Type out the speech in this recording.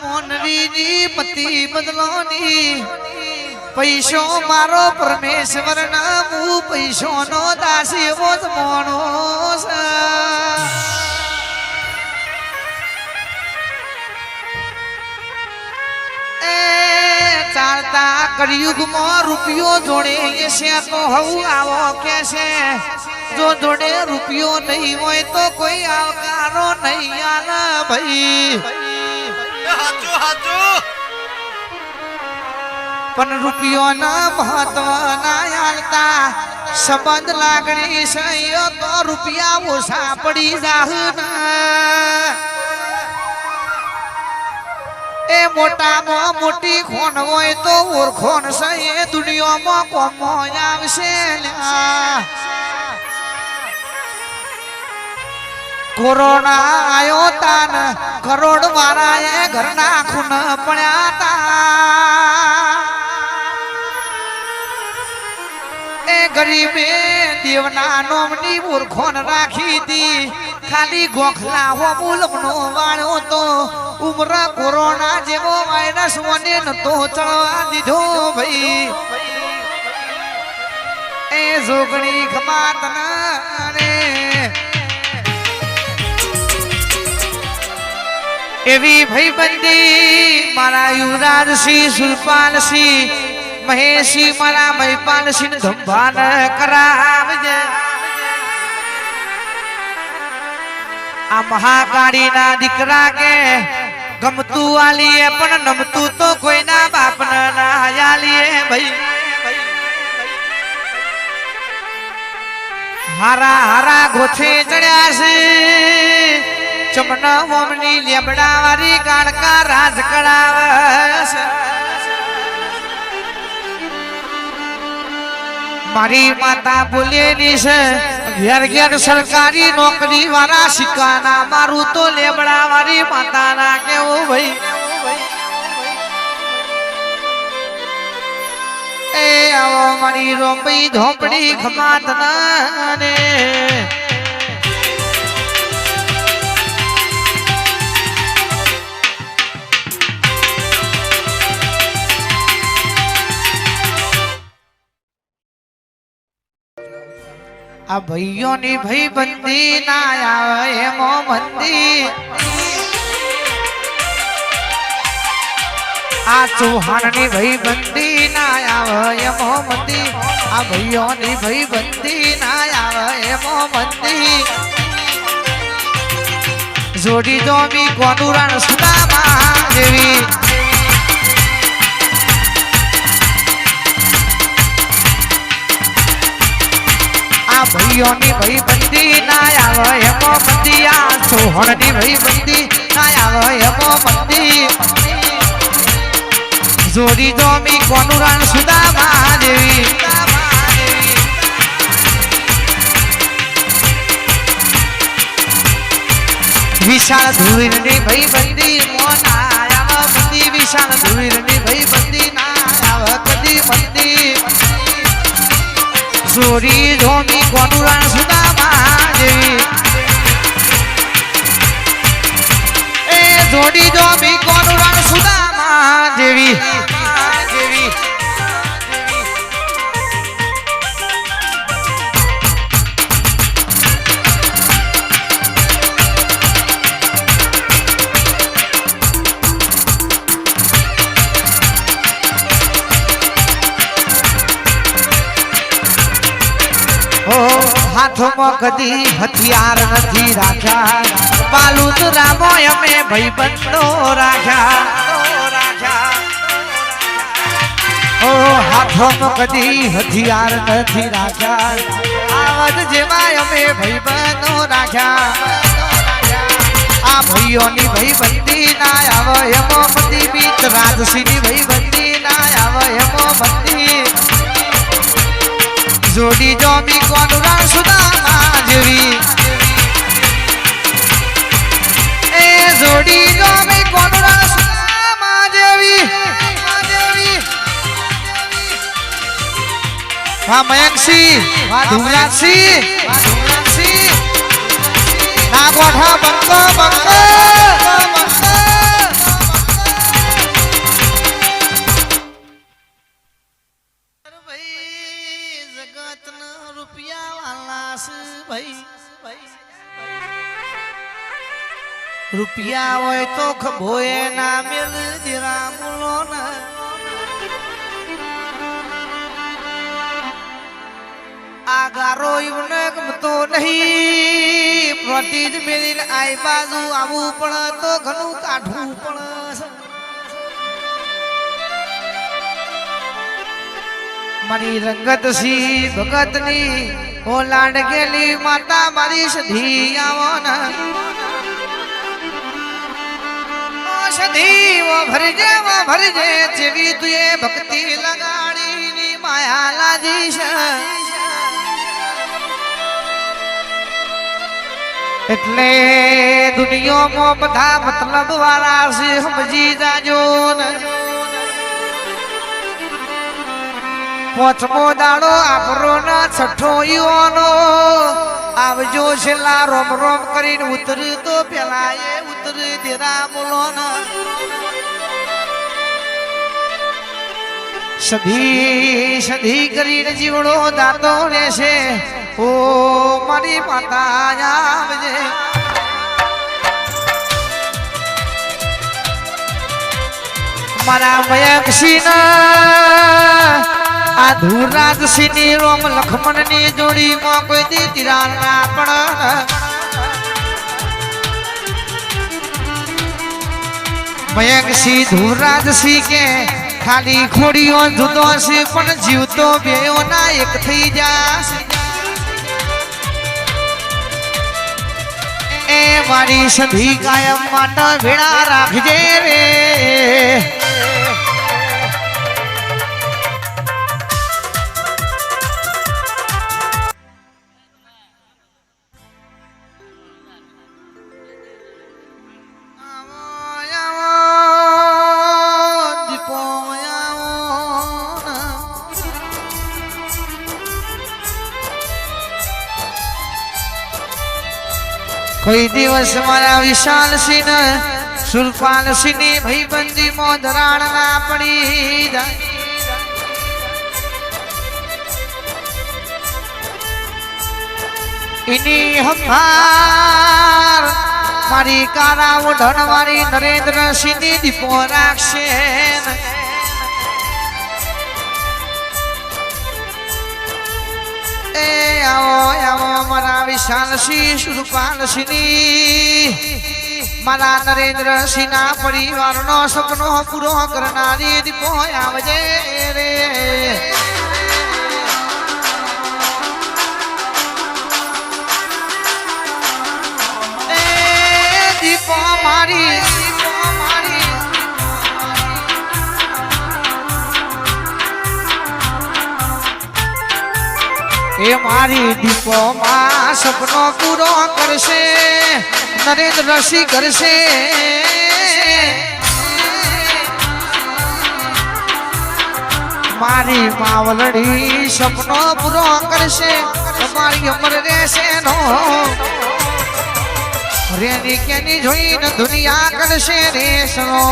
મોનવીની પતિ બદલોની પૈસો મારો પરમેશ્વર ના હું પૈસો નો દાસી એવો જ મોણો ચાલતા કળિયુગમાં રૂપિયો જોડે છે તો હું આવો કે છે જો જોડે રૂપિયો નહીં હોય તો કોઈ આવકારો નહીં આલે ભાઈ પણ રૂપિયો ના મહત્વ ના આલતા સંબંધ લાગણી છે તો રૂપિયા ઓછા પડી જાહ એ મોટામાં મોટી ખોન હોય તો ઓળખોન છે એ દુનિયામાં કોમો આવશે કોરોના આયો તાન કરોડ વાળા એ ઘરના ખૂન પડ્યા તા એ ગરીબે દેવના નોમની ઓળખોન રાખી હતી ખાલી ગોખલા હો મુલકનો વાળો તો ઉમરા કોરોના જેવો વાયરસ મને નતો ચડવા દીધો ભાઈ એ જોગણી ખમાત ને એવી ભાઈબંધી મારા યુવરાજસિંહ સુરપાલસિંહ મહેશી મારા મહિપાલસિંહ ધંભાન કરાવજે આ મહાકાળી ના દીકરા કે ગમતું વાલીએ પણ નમતું તો કોઈના બાપને ના હાલીએ ભાઈ હારા હારા ગોથે ચડ્યા છે ચમના મોમની લેબડા વાળી કાળકા રાજ કરાવે છે મારી માતા બોલેલી છે ઘેર ઘેર સરકારી નોકરી વાળા શિકાના મારું તો લેબડા વાળી માતા ના કેવું ભાઈ એ આવો મારી રોંબઈ ધોપડી ખમાત ના ને આ ભાઈઓની ભાઈબંધી ના આવે એમો મંદી આ ચૌહાણની ભાઈબંધી ના આવે એમો મંદી આ ભાઈઓની ભાઈબંધી ના આવે એમો મંદી જોડી જોમી કોનુરણ સુદામા જેવી ભાઈઓની ભાઈબંધી ના આવે એમો મંદી આ ચૌહાણની ભાઈબંધી ના આવે એમો મંદી જોડી જોમી કોનુરણ સુદામા દેવી વિશાળ ધુવીરની ભાઈબંધી મોના આવે મંદી વિશાળ ધુવીરની ભાઈબંધી ના આવે કદી મંદી જોડી જોમી કોનુરણ સુદામા જેવી એ જોડી જોમી કોનુરણ સુદામા જેવી હાથમાં કદી હથિયાર નથી રાખ્યા પાલુત રામો અમે ભાઈબંધો રાખ્યા ઓ હાથમાં કદી હથિયાર નથી રાખ્યા આવત જેવા અમે ભાઈબંધો રાખ્યા આ ભાઈઓની ભાઈબંધી ના આવે એમો મંદી બીત રાજસિંહની ભાઈબંધી ના આવે એમો મંદી જોડી જોમી કોનુરણ સુદામા જેવી એ જોડી જોમી કોનુરણ સુદામા જેવી વાહ મયંકસિંહ વાહ ધુમરાજસિંહ ના ગોઠા બંકો બંકો રૂપિયા હોય તો ખભોએ ના મેલ જરા બોલો ને આ ગારો ઈવને ગમતો નહીં પ્રતિ જ મેલીને આઈ બાજુ આવવું પડે તો ઘણું કાઢવું પડે મારી રંગત સી ભગતની ઓ લાડકેલી માતા મારી સધી આવો ને સધી વો ભરજે જેવી તુએ ભક્તિ લગાડી ની માયા લાજી છે એટલે દુનિયામાં બધા મતલબ વાળા છે સમજી જાજો ને પોચમો દાડો આપરો ના છઠ્ઠો ઈવાનો આવજો છેલ્લા રોમ રોમ કરીને ઉતર તો પેલા એ ઉતર દેરા બોલો ના સધી કરીને જીવડો દાતો રહેશે ઓ મારી માતા આવજે મારા મયક્ષી ના આ ધુરાજસિંહ ની રોમ લખમણ ની જોડી માં કોઈ દી તિરાર ના પડ મયંકસિંહ ધુરાજસિંહ કે ખાલી ખોડીઓ જુદો છે પણ જીવતો બેઓ ના એક થઈ જાશે એ મારી સધી કાયમ માટે ભેળા રાખજે રે કોઈ દિવસ મારા વિશાલસિંહ ને સુરપાલસિંહ ની ભાઈબંધી માં ધરાણ ના પડી એની હંભાર મારી કારા ઓઢણ મારી નરેન્દ્રસિંહ ની દીપો રાખશે એ આવો મારા વિશાલસિંહ સુરપાલસિંહ મારા નરેન્દ્રસિંહ ના પરિવાર નો સપનો પૂરો કરનારી દીપો આવજે રે દીપો મારી એ મારી દીપો માં સપનો પૂરો કરશે નરેન્દ્રસિંહ કરશે મારી માવલડી સપનો પૂરો કરશે તમારી અમર રહેશે નો રેની કેની જોઈને દુનિયા કરશે રેસનો